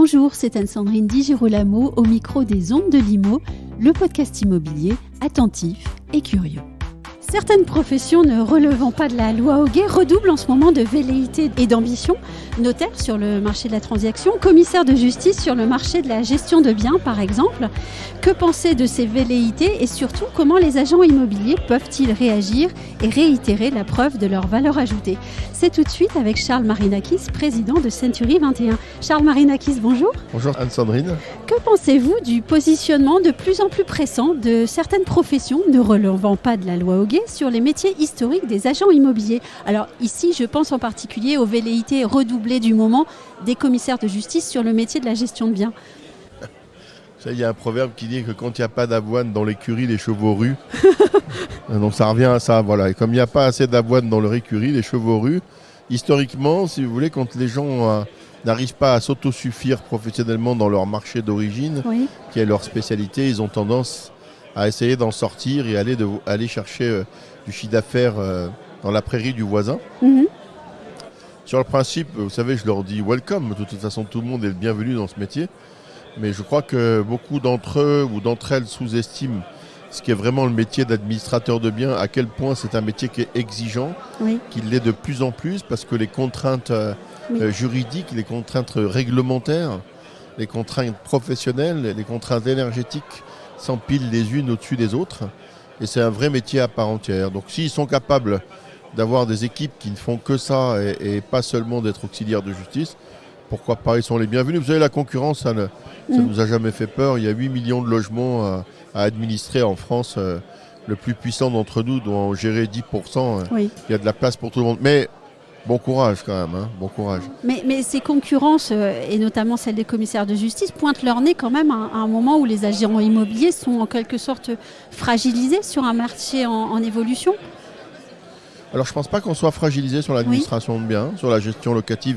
Bonjour, c'est Anne-Sandrine Di Girolamo au micro des Ondes de Limo, le podcast immobilier attentif et curieux. Certaines professions ne relevant pas de la loi Hoguet redoublent en ce moment de velléité et d'ambition. Notaire sur le marché de la transaction, commissaire de justice sur le marché de la gestion de biens par exemple. Que penser de ces velléités et surtout comment les agents immobiliers peuvent-ils réagir et réitérer la preuve de leur valeur ajoutée? C'est tout de suite avec Charles Marinakis, président de Century 21. Charles Marinakis, bonjour. Bonjour Anne-Sandrine. Que pensez-vous du positionnement de plus en plus pressant de certaines professions ne relevant pas de la loi Hoguet sur les métiers historiques des agents immobiliers? Alors ici, je pense en particulier aux velléités redoublées du moment des commissaires de justice sur le métier de la gestion de biens. Il y a un proverbe qui dit que quand il n'y a pas d'avoine dans l'écurie, les chevaux ruent. Donc ça revient à ça, voilà. Et comme il n'y a pas assez d'avoine dans leur écurie, les chevaux ruent. Historiquement, si vous voulez, quand les gens n'arrivent pas à s'autosuffire professionnellement dans leur marché d'origine, oui, qui est leur spécialité, ils ont tendance à essayer d'en sortir et aller chercher du chiffre d'affaires dans la prairie du voisin. Mm-hmm. Sur le principe, vous savez, je leur dis welcome. De toute façon, tout le monde est le bienvenu dans ce métier. Mais je crois que beaucoup d'entre eux ou d'entre elles sous-estiment ce qui est vraiment le métier d'administrateur de biens, à quel point c'est un métier qui est exigeant, oui, qu'il l'est de plus en plus parce que les contraintes juridiques, les contraintes réglementaires, les contraintes professionnelles, les contraintes énergétiques s'empilent les unes au-dessus des autres. Et c'est un vrai métier à part entière. Donc s'ils sont capables d'avoir des équipes qui ne font que ça et pas seulement d'être auxiliaires de justice, pourquoi pas, ils sont les bienvenus. Vous savez, la concurrence, ça nous a jamais fait peur. Il y a 8 millions de logements à administrer en France. Le plus puissant d'entre nous doit en gérer 10%. Oui. Il y a de la place pour tout le monde. Mais bon courage quand même, hein, bon courage. Mais ces concurrences, et notamment celles des commissaires de justice, pointent leur nez quand même à un moment où les agents immobiliers sont en quelque sorte fragilisés sur un marché en évolution. Alors je ne pense pas qu'on soit fragilisé sur l'administration de biens, sur la gestion locative.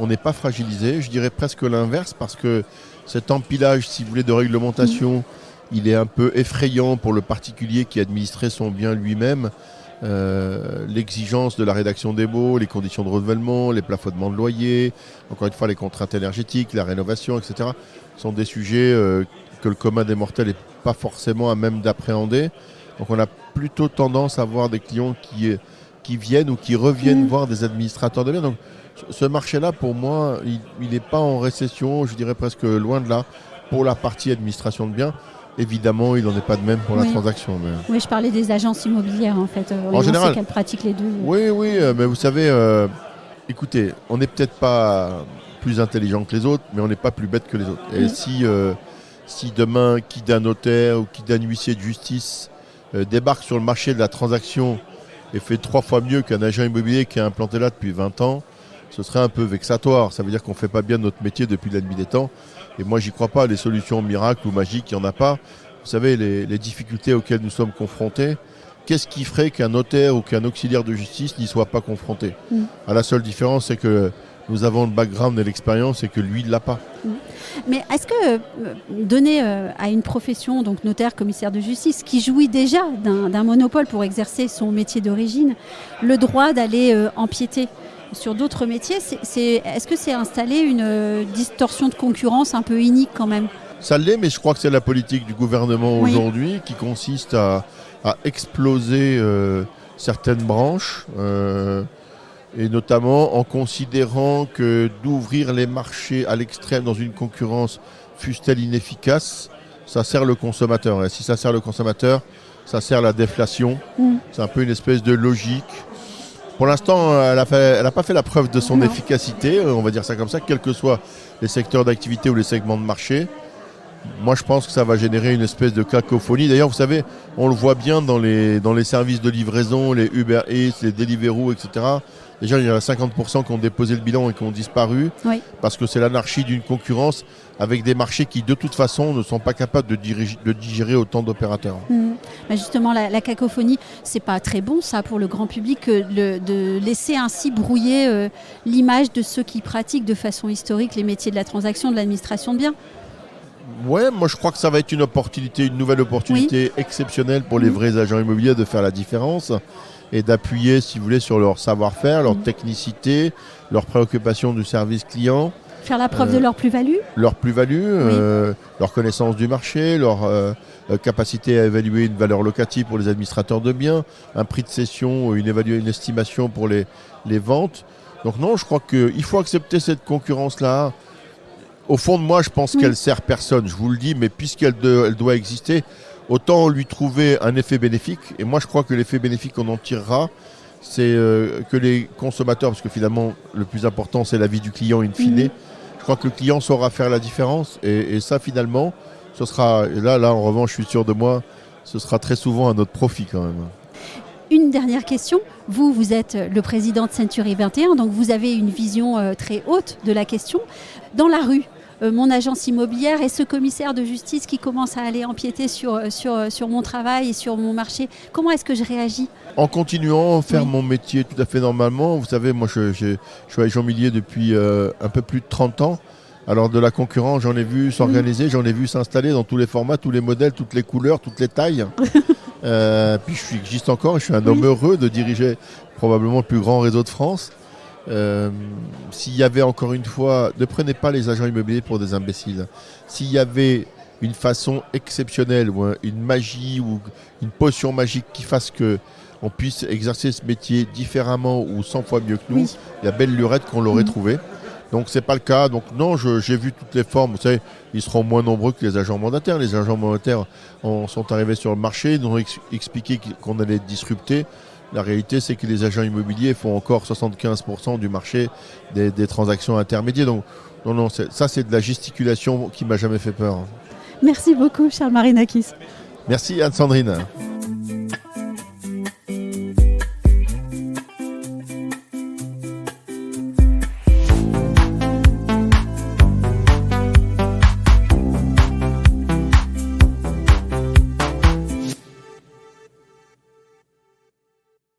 On n'est pas fragilisé, je dirais presque l'inverse, parce que cet empilage, si vous voulez, de réglementation, il est un peu effrayant pour le particulier qui administrait son bien lui-même. L'exigence de la rédaction des baux, les conditions de renouvellement, les plafonnements de loyer, encore une fois les contraintes énergétiques, la rénovation, etc. sont des sujets que le commun des mortels n'est pas forcément à même d'appréhender. Donc on a plutôt tendance à voir des clients qui viennent ou qui reviennent voir des administrateurs de biens. Donc ce marché-là, pour moi, il n'est pas en récession, je dirais presque loin de là, pour la partie administration de biens. Évidemment, il n'en est pas de même pour la transaction. Mais... Oui, je parlais des agences immobilières, en fait. En général, qu'elles pratiquent les deux. Oui, mais vous savez, écoutez, on n'est peut-être pas plus intelligent que les autres, mais on n'est pas plus bête que les autres. Et si demain, qui d'un notaire ou qui d'un huissier de justice débarque sur le marché de la transaction et fait 3 fois mieux qu'un agent immobilier qui est implanté là depuis 20 ans, ce serait un peu vexatoire. Ça veut dire qu'on ne fait pas bien notre métier depuis la nuit des temps. Et moi, j'y crois pas. Les solutions miracles ou magiques, il n'y en a pas. Vous savez, les difficultés auxquelles nous sommes confrontés, qu'est-ce qui ferait qu'un notaire ou qu'un auxiliaire de justice n'y soit pas confronté ? La seule différence, c'est que nous avons le background et l'expérience et que lui, il ne l'a pas. Mais est-ce que donner à une profession, donc notaire, commissaire de justice, qui jouit déjà d'un monopole pour exercer son métier d'origine, le droit d'aller empiéter sur d'autres métiers, est-ce que c'est installer une distorsion de concurrence un peu inique quand même ? Ça l'est, mais je crois que c'est la politique du gouvernement aujourd'hui qui consiste à exploser certaines branches, et notamment en considérant que d'ouvrir les marchés à l'extrême dans une concurrence, fût-elle inefficace, ça sert le consommateur. Et si ça sert le consommateur, ça sert la déflation. C'est un peu une espèce de logique. Pour l'instant, elle n'a pas fait la preuve de son efficacité, on va dire ça comme ça, quels que soient les secteurs d'activité ou les segments de marché. Moi, je pense que ça va générer une espèce de cacophonie. D'ailleurs, vous savez, on le voit bien dans les services de livraison, les Uber Eats, les Deliveroo, etc. Déjà, il y en a 50% qui ont déposé le bilan et qui ont disparu parce que c'est l'anarchie d'une concurrence avec des marchés qui, de toute façon, ne sont pas capables de digérer autant d'opérateurs. Mais justement, la cacophonie, c'est pas très bon, ça, pour le grand public, de laisser ainsi brouiller l'image de ceux qui pratiquent de façon historique les métiers de la transaction, de l'administration de biens. Ouais, moi je crois que ça va être une nouvelle opportunité exceptionnelle pour les vrais agents immobiliers de faire la différence et d'appuyer, si vous voulez, sur leur savoir-faire, leur technicité, leur préoccupation du service client. Faire la preuve de leur plus-value. Leur plus-value, leur connaissance du marché, leur capacité à évaluer une valeur locative pour les administrateurs de biens, un prix de cession, une estimation pour les ventes. Donc non, je crois qu'il faut accepter cette concurrence-là. Au fond de moi, je pense qu'elle sert personne, je vous le dis, mais puisqu'elle elle doit exister, autant lui trouver un effet bénéfique. Et moi, je crois que l'effet bénéfique qu'on en tirera, c'est que les consommateurs, parce que finalement, le plus important, c'est la vie du client in fine. Je crois que le client saura faire la différence. Et ça, finalement, ce sera, là, en revanche, je suis sûr de moi, ce sera très souvent à notre profit quand même. Une dernière question. Vous êtes le président de Century 21, donc vous avez une vision très haute de la question. Dans la rue, mon agence immobilière et ce commissaire de justice qui commence à aller empiéter sur mon travail et sur mon marché, comment est-ce que je réagis ? En continuant à faire mon métier tout à fait normalement. Vous savez, moi je suis agent immobilier depuis un peu plus de 30 ans. Alors de la concurrence, j'en ai vu s'organiser, j'en ai vu s'installer dans tous les formats, tous les modèles, toutes les couleurs, toutes les tailles. Puis j'existe encore et je suis un homme heureux de diriger probablement le plus grand réseau de France. S'il y avait encore une fois, ne prenez pas les agents immobiliers pour des imbéciles. S'il y avait une façon exceptionnelle ou une magie ou une potion magique qui fasse qu'on puisse exercer ce métier différemment ou 100 fois mieux que nous, il y a belle lurette qu'on l'aurait trouvé. Donc c'est pas le cas. Donc non, j'ai vu toutes les formes. Vous savez, ils seront moins nombreux que les agents mandataires. Les agents mandataires sont arrivés sur le marché, ils nous ont expliqué qu'on allait être disruptés. La réalité, c'est que les agents immobiliers font encore 75% du marché des transactions intermédiaires. Donc, non, ça, c'est de la gesticulation qui m'a jamais fait peur. Merci beaucoup, Charles Marinakis. Merci, Anne-Sandrine.